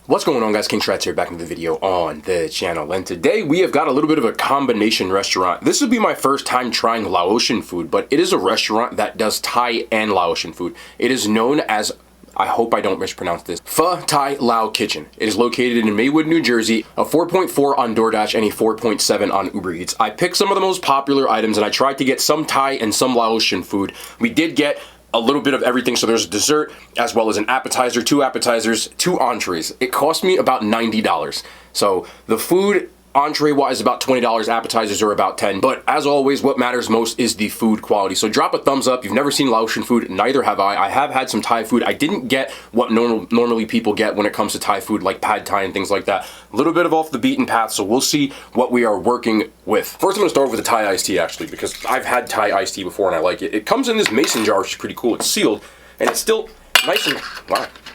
What's going on, guys? King Shrats here, back in the video on the channel, and today we have got a little bit of a combination restaurant. This would be my first time trying Laotian food, but it is a restaurant that does Thai and Laotian food. It is known as, I hope I don't mispronounce this, Thai Lao Kitchen. It is located in Maywood, New Jersey, a 4.4 on DoorDash and a 4.7 on Uber Eats. I picked some of the most popular items and I tried to get some Thai and some Laotian food. We did get a little bit of everything, so there's a dessert as well as an appetizer, two appetizers, two entrees. It cost me about $90. So the food entree wise about $20, appetizers are about $10, but as always what matters most is the food quality. So drop a thumbs up. You've never seen Laotian food, neither have I. I have had some Thai food. I didn't get what normally people get when it comes to Thai food, like pad Thai and things like that. A little bit of off the beaten path, so we'll see what we are working with. First I'm going to start with the Thai iced tea, actually, because I've had Thai iced tea before and I like it. It comes in this mason jar, which is pretty cool. It's sealed and it's still nice and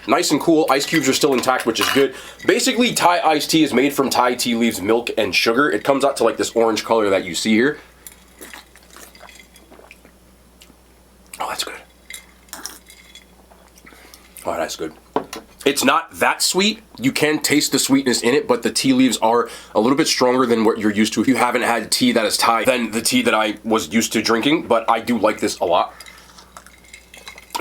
nice and cool. Ice cubes are still intact, which is good. Basically, Thai iced tea is made from Thai tea leaves, milk, and sugar. It comes out to like this orange color that you see here. Oh, that's good. Oh, that's good. It's not that sweet. You can taste the sweetness in it, but the tea leaves are a little bit stronger than what you're used to if you haven't had tea that is Thai than the tea that I was used to drinking, but I do like this a lot.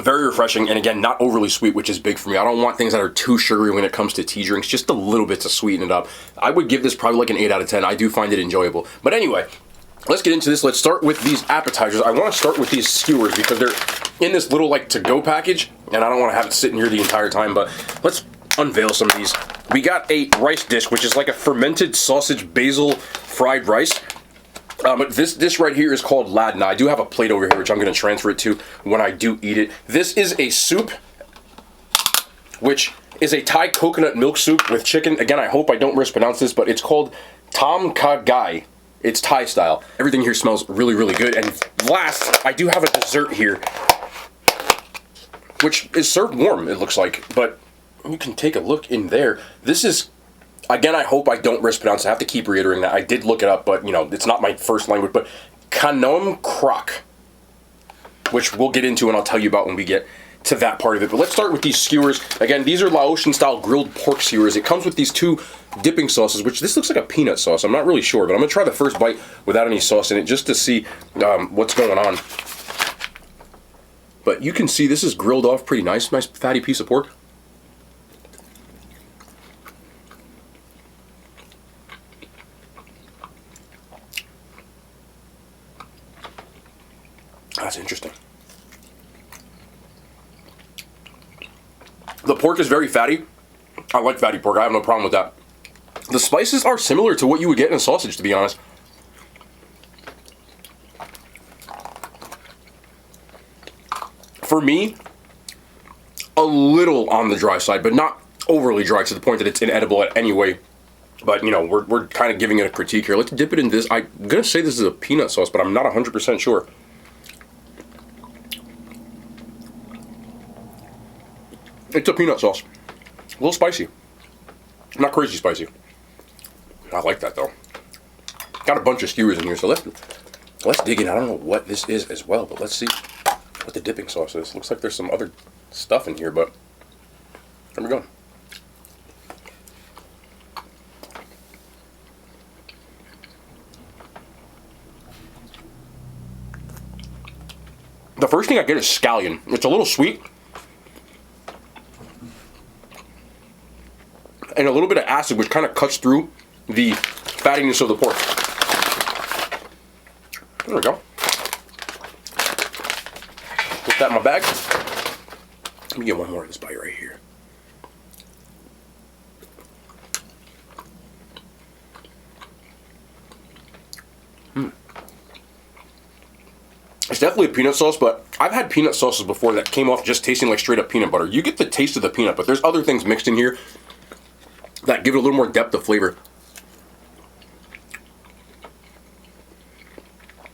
Very refreshing, and again, not overly sweet, which is big for me. I don't want things that are too sugary when it comes to tea drinks, just a little bit to sweeten it up. I would give this probably like an 8 out of 10. I do find it enjoyable. But anyway, let's get into this. Let's start with these appetizers. I want to start with these skewers because they're in this little like to-go package, and I don't want to have it sitting here the entire time, but let's unveil some of these. We got a rice dish, which is like a fermented sausage basil fried rice. But this dish right here is called ladna. I do have a plate over here, which I'm going to transfer it to when I do eat it. This is a soup, which is a Thai coconut milk soup with chicken. Again, I hope I don't mispronounce this, but it's called tom kha gai. It's Thai style. Everything here smells really, really good. And last, I do have a dessert here, which is served warm, it looks like. But you can take a look in there. This is... Again, I hope I don't mispronounce it. I have to keep reiterating that. I did look it up, but, you know, it's not my first language. But kanom krok, which we'll get into and I'll tell you about when we get to that part of it. But let's start with these skewers. Again, these are Laotian-style grilled pork skewers. It comes with these two dipping sauces, which this looks like a peanut sauce. I'm not really sure, but I'm going to try the first bite without any sauce in it just to see what's going on. But you can see this is grilled off pretty nice. Nice fatty piece of pork. That's interesting. The pork is very fatty. I like fatty pork. I have no problem with that. The spices are similar to what you would get in a sausage, to be honest. For me, a little on the dry side, but not overly dry to the point that it's inedible at any way. But, you know, we're kind of giving it a critique here. Let's dip it in this. I'm going to say this is a peanut sauce, but I'm not 100% sure. It's a peanut sauce. A little spicy. Not crazy spicy. I like that though. Got a bunch of skewers in here, so let's dig in. I don't know what this is as well, but let's see what the dipping sauce is. Looks like there's some other stuff in here, but there we go. The first thing I get is scallion. It's a little sweet. And a little bit of acid, which kind of cuts through the fattiness of the pork. There we go. Put that in my bag. Let me get one more of this bite right here. It's definitely a peanut sauce, but I've had peanut sauces before that came off just tasting like straight up peanut butter. You get the taste of the peanut, but there's other things mixed in here that give it a little more depth of flavor.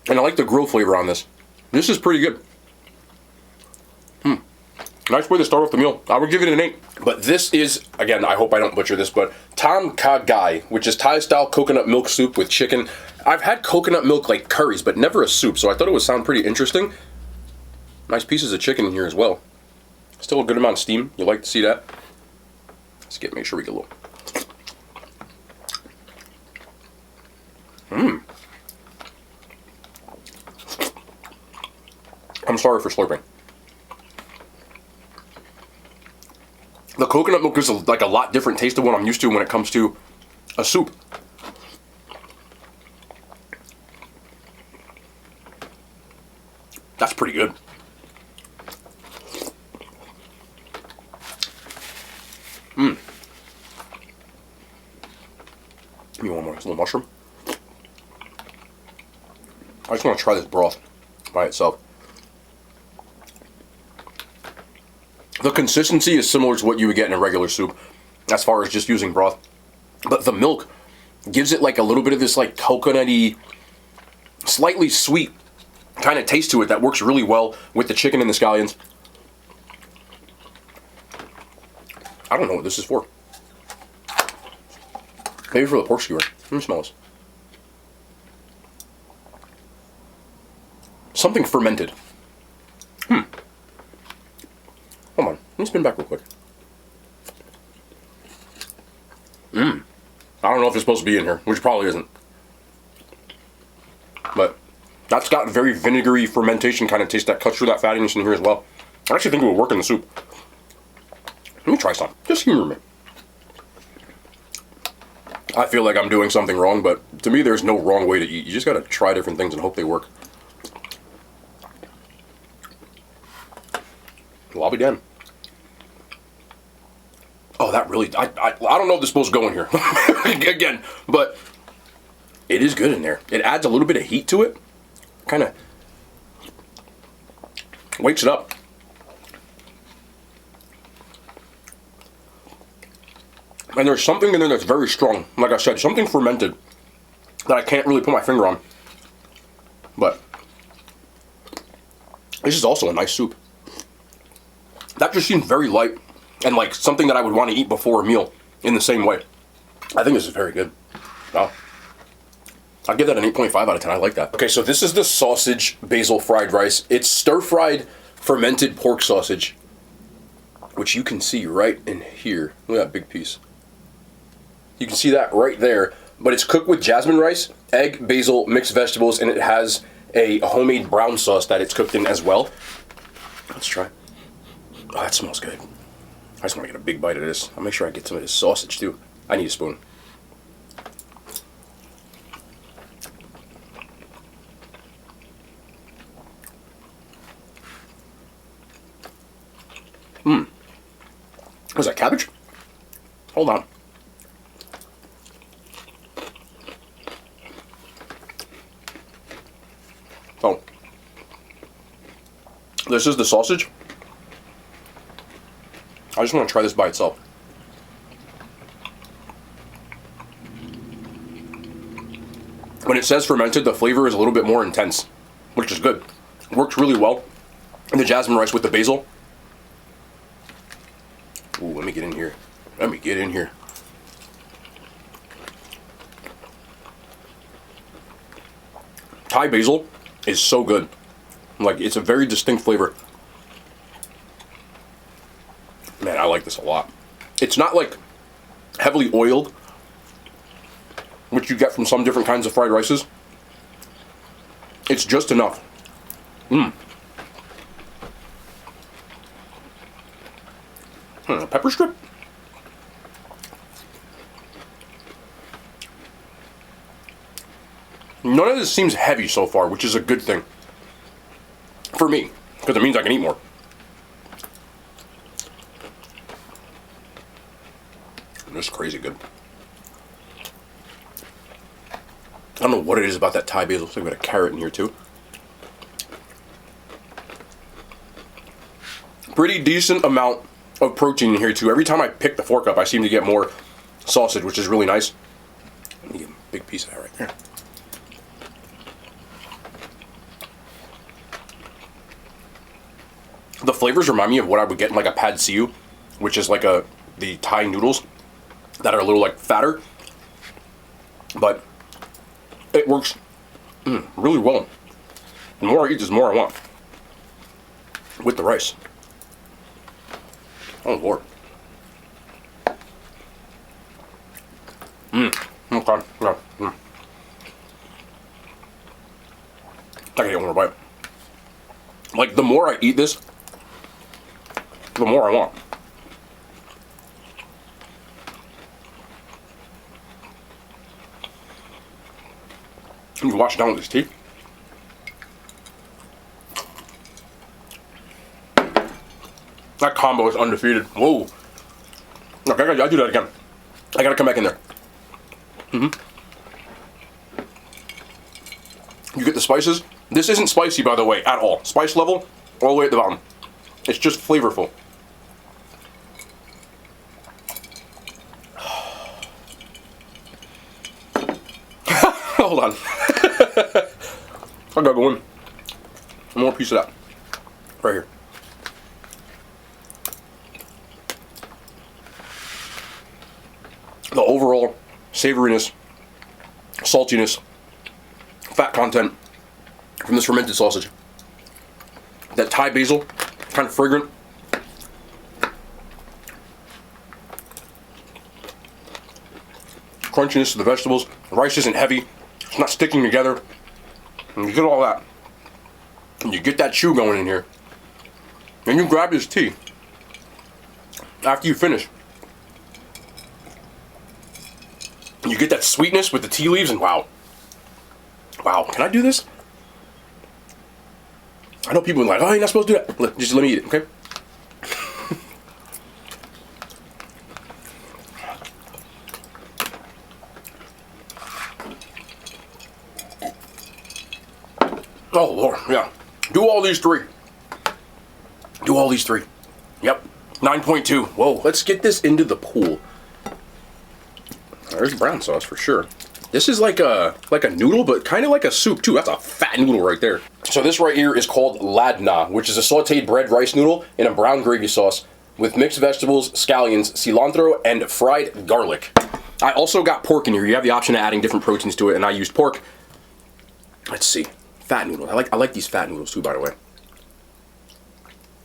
And I like the grill flavor on this. This is pretty good. Nice way to start off the meal. I would give it an 8. But this is, again, I hope I don't butcher this, but tom kha gai, which is Thai-style coconut milk soup with chicken. I've had coconut milk like curries, but never a soup, so I thought it would sound pretty interesting. Nice pieces of chicken in here as well. Still a good amount of steam. You like to see that. Make sure we get a little. I'm sorry for slurping. The coconut milk is like a lot different taste than what I'm used to when it comes to a soup. That's pretty good. Give me one more. This little mushroom. I just want to try this broth by itself. The consistency is similar to what you would get in a regular soup as far as just using broth. But the milk gives it like a little bit of this like coconutty, slightly sweet kind of taste to it that works really well with the chicken and the scallions. I don't know what this is for. Maybe for the pork skewer. Let me smell this. Something fermented. Hold on. Let me spin back real quick. I don't know if it's supposed to be in here, which probably isn't. But that's got very vinegary fermentation kind of taste that cuts through that fattiness in here as well. I actually think it would work in the soup. Let me try some. Just humor me. I feel like I'm doing something wrong, but to me there's no wrong way to eat. You just gotta try different things and hope they work. Well, I'll be damned. Oh, that really... I don't know if this is supposed to go in here. Again, but it is good in there. It adds a little bit of heat to it. Kind of wakes it up. And there's something in there that's very strong. Like I said, something fermented that I can't really put my finger on. But this is also a nice soup. That just seems very light and like something that I would want to eat before a meal in the same way. I think this is very good. Wow. I'll give that an 8.5 out of 10. I like that. Okay, so this is the sausage basil fried rice. It's stir-fried fermented pork sausage, which you can see right in here. Look at that big piece. You can see that right there. But it's cooked with jasmine rice, egg, basil, mixed vegetables, and it has a homemade brown sauce that it's cooked in as well. Let's try. Oh, that smells good. I just want to get a big bite of this. I'll make sure I get some of this sausage too. I need a spoon. Was that cabbage? Hold on. Oh. This is the sausage. I just want to try this by itself. When it says fermented, the flavor is a little bit more intense, which is good. It works really well. And the jasmine rice with the basil. Ooh, let me get in here. Let me get in here. Thai basil is so good. Like, it's a very distinct flavor. Man, I like this a lot. It's not like heavily oiled, which you get from some different kinds of fried rices. It's just enough. A pepper strip? None of this seems heavy so far, which is a good thing. For me, because it means I can eat more. This is crazy good. I don't know what it is about that Thai basil. Looks like we got a carrot in here too. Pretty decent amount of protein in here too. Every time I pick the fork up, I seem to get more sausage, which is really nice. Let me get a big piece of that right there. The flavors remind me of what I would get in like a pad see ew, which is like the Thai noodles that are a little like fatter, but it works really well. The more I eat, the more I want with the rice. Oh Lord. Okay. Yeah. I gotta get one more bite. Like, the more I eat this, the more I want. You can wash it down with this tea. That combo is undefeated. Whoa. Okay, I'll do that again. I gotta come back in there. You get the spices. This isn't spicy, by the way, at all. Spice level, all the way at the bottom. It's just flavorful. Hold on. I gotta go in. One more piece of that. Right here. The overall savoriness, saltiness, fat content from this fermented sausage. That Thai basil, kind of fragrant. Crunchiness of the vegetables. The rice isn't heavy. It's not sticking together. And you get all that. And you get that chew going in here. And you grab this tea. After you finish. And you get that sweetness with the tea leaves, and wow. Wow, can I do this? I know people are like, oh, you're not supposed to do that. Just let me eat it, okay? Oh, Lord, yeah. Do all these three. Do all these three. Yep. 9.2. Whoa, let's get this into the pool. There's brown sauce for sure. This is like a noodle, but kind of like a soup too. That's a fat noodle right there. So this right here is called ladna, which is a sauteed bread rice noodle in a brown gravy sauce with mixed vegetables, scallions, cilantro, and fried garlic. I also got pork in here. You have the option of adding different proteins to it, and I used pork. Let's see. Fat noodle. I like these fat noodles too, by the way.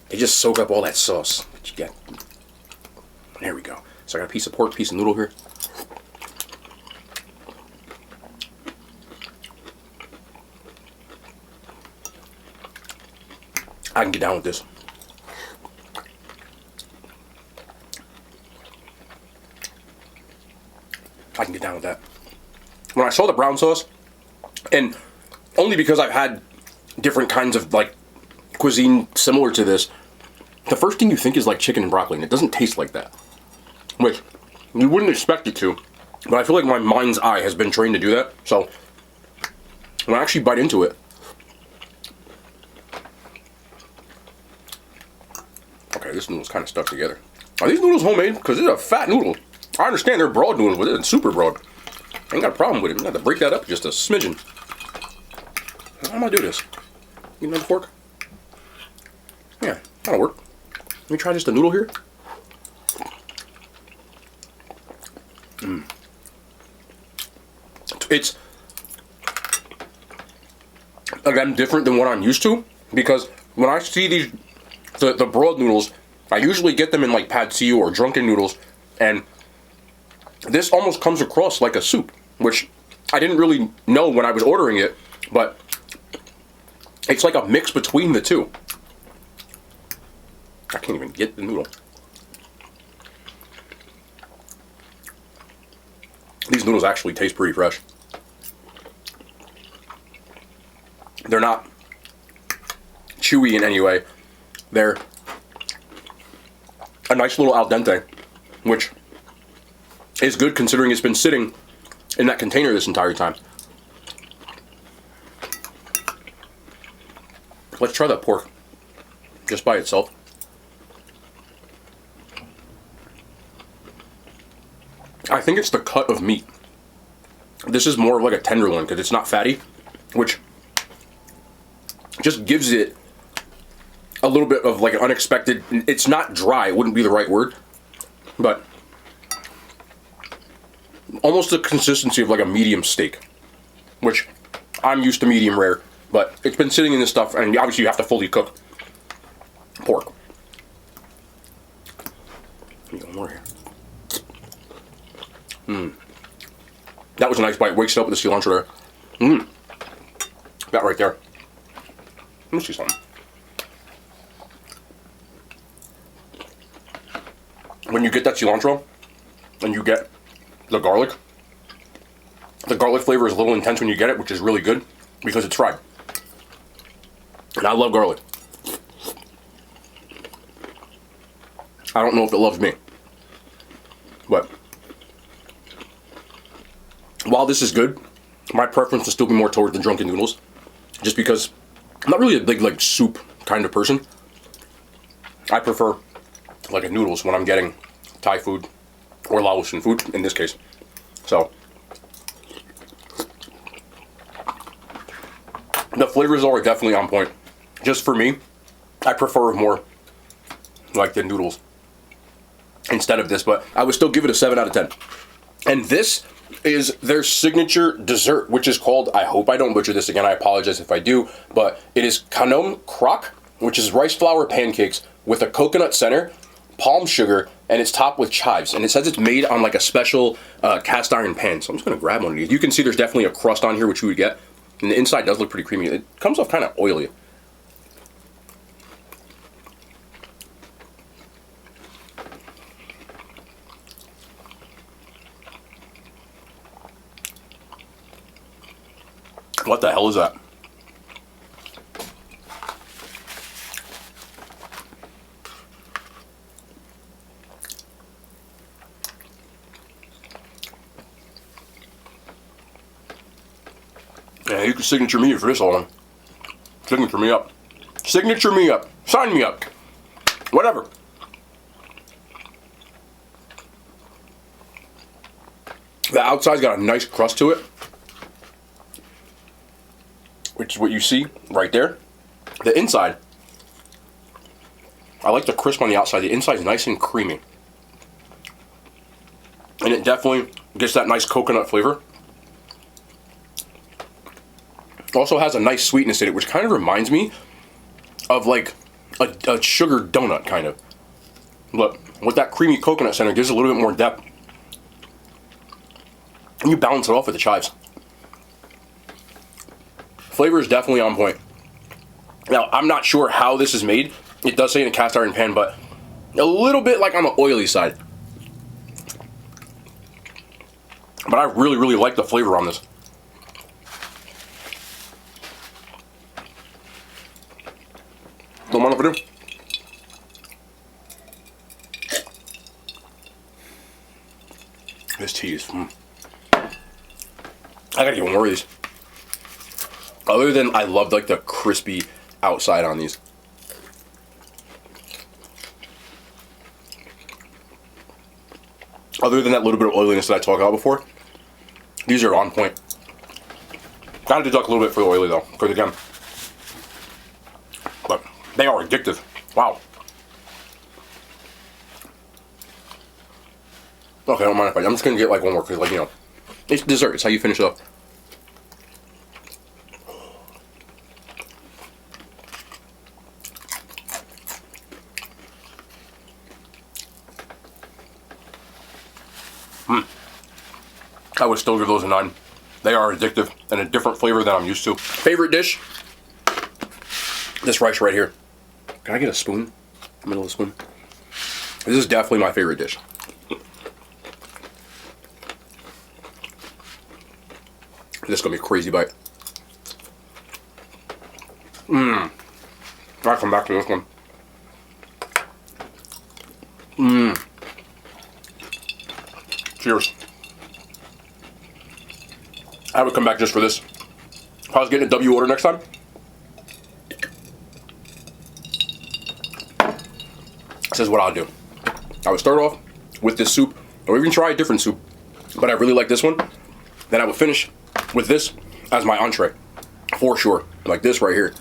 They just soak up all that sauce that you get. There we go. So I got a piece of pork, piece of noodle here. I can get down with this. I can get down with that. When I saw the brown sauce, and only because I've had different kinds of like cuisine similar to this, the first thing you think is like chicken and broccoli, and it doesn't taste like that. Which you wouldn't expect it to, but I feel like my mind's eye has been trained to do that. So when I actually bite into it, okay, this noodle's kind of stuck together. Are these noodles homemade? Because it's a fat noodle. I understand they're broad noodles, but it's super broad. I ain't got a problem with it. I have to break that up just a smidgen. How am I gonna do this? You know the fork? Yeah, that'll work. Let me try just a noodle here. It's, again, different than what I'm used to, because when I see these, the broad noodles, I usually get them in like pad see ew or drunken noodles, and this almost comes across like a soup, which I didn't really know when I was ordering it, but it's like a mix between the two. I can't even get the noodle. These noodles actually taste pretty fresh. They're not chewy in any way. They're a nice little al dente, which is good considering it's been sitting in that container this entire time. Let's try that pork just by itself. I think it's the cut of meat. This is more of like a tenderloin because it's not fatty, which just gives it a little bit of like an unexpected, it's not dry, it wouldn't be the right word, but almost the consistency of like a medium steak, which I'm used to medium rare, but it's been sitting in this stuff, and obviously you have to fully cook pork. Let me get one more here. That was a nice bite. Wakes it up with the cilantro there. That right there. Let me see something. When you get that cilantro and you get the garlic flavor is a little intense when you get it, which is really good because it's fried. And I love garlic. I don't know if it loves me. But while this is good, my preference will still be more towards the drunken noodles. Just because I'm not really a big like soup kind of person. I prefer like a noodles when I'm getting Thai food or Laotian food in this case. So the flavors are definitely on point. Just for me, I prefer more like the noodles instead of this, but I would still give it a 7 out of 10. And this is their signature dessert, which is called, I hope I don't butcher this again, I apologize if I do, but it is kanom krok, which is rice flour pancakes with a coconut center, palm sugar, and it's topped with chives. And it says it's made on like a special cast iron pan. So I'm just gonna grab one of these. You can see there's definitely a crust on here, which you would get. And the inside does look pretty creamy. It comes off kind of oily. What the hell is that? Yeah, you can signature me for this one. Signature me up. Signature me up. Sign me up. Whatever. The outside's got a nice crust to it, which is what you see right there. The inside, I like the crisp on the outside. The inside is nice and creamy. And it definitely gets that nice coconut flavor. Also has a nice sweetness in it, which kind of reminds me of like a sugar donut, kind of. But with that creamy coconut center, it gives it a little bit more depth. And you balance it off with the chives. Flavor is definitely on point. Now, I'm not sure how this is made. It does say in a cast iron pan, but a little bit like on the oily side. But I really, really like the flavor on this. Don't mind if I do. This cheese. I gotta get more of these. Other than I love like the crispy outside on these. Other than that little bit of oiliness that I talked about before, these are on point. Gotta deduct a little bit for the oily though, because again, but they are addictive. Wow. Okay, I don't mind if I'm just gonna get like one more because, like, you know, it's dessert. It's how you finish it up. I would still give those a 9. They are addictive and a different flavor than I'm used to. Favorite dish? This rice right here. Can I get a spoon? Middle of the spoon. This is definitely my favorite dish. This is gonna be a crazy bite. I'll come back to this one. Cheers. I would come back just for this. If I was getting a W order next time, this is what I'll do. I would start off with this soup, or even try a different soup, but I really like this one. Then I would finish with this as my entree, for sure. Like this right here.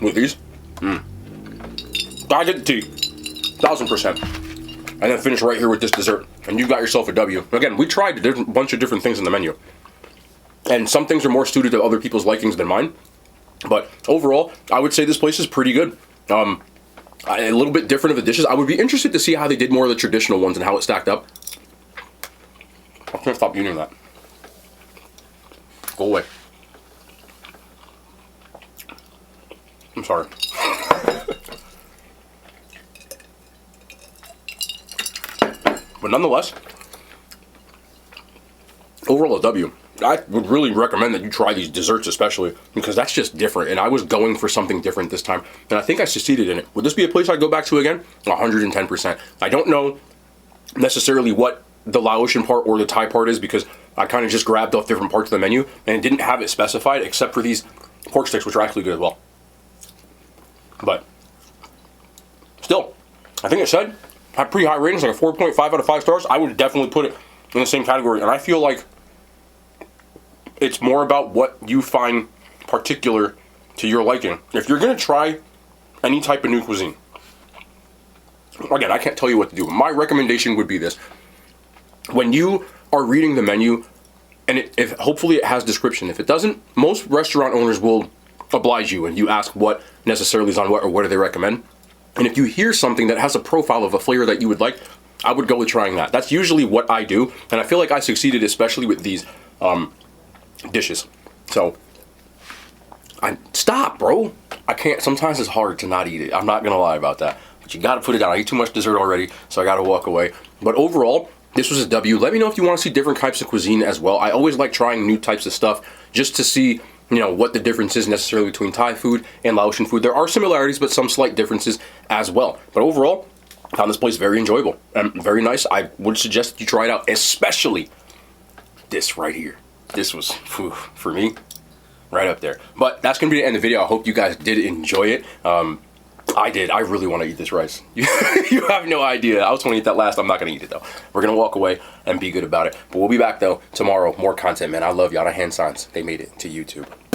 With these. I get the tea, 1000%. And then finish right here with this dessert, and you got yourself a W. Again, we tried a bunch of different things in the menu, and some things are more suited to other people's likings than mine. But overall, I would say this place is pretty good. A little bit different of the dishes. I would be interested to see how they did more of the traditional ones and how it stacked up. I can't stop eating that. Go away. I'm sorry. But nonetheless, overall a W. I would really recommend that you try these desserts especially, because that's just different, and I was going for something different this time, and I think I succeeded in it. Would this be a place I'd go back to again? 110%. I don't know necessarily what the Laotian part or the Thai part is, because I kind of just grabbed off different parts of the menu and didn't have it specified except for these pork sticks, which are actually good as well. But still, I think it said had pretty high ratings, like a 4.5 out of 5 stars. I would definitely put it in the same category, and I feel like it's more about what you find particular to your liking. If you're going to try any type of new cuisine, again, I can't tell you what to do. My recommendation would be this. When you are reading the menu, and if hopefully it has description. If it doesn't, most restaurant owners will oblige you and you ask what necessarily is on what or what do they recommend. And if you hear something that has a profile of a flavor that you would like, I would go with trying that. That's usually what I do, and I feel like I succeeded, especially with these dishes. So, stop, bro. I can't. Sometimes it's hard to not eat it. I'm not gonna lie about that. But you gotta put it down. I eat too much dessert already, so I gotta walk away. But overall, this was a W. Let me know if you want to see different types of cuisine as well. I always like trying new types of stuff just to see, you know, what the difference is necessarily between Thai food and Laotian food. There are similarities, but some slight differences as well. But overall, I found this place very enjoyable and very nice. I would suggest that you try it out, especially this right here. This was, for me, right up there. But that's going to be the end of the video. I hope you guys did enjoy it. I did. I really want to eat this rice. You have no idea. I was going to eat that last. I'm not going to eat it, though. We're going to walk away and be good about it. But we'll be back, though, tomorrow. More content, man. I love y'all. The hand signs. They made it to YouTube.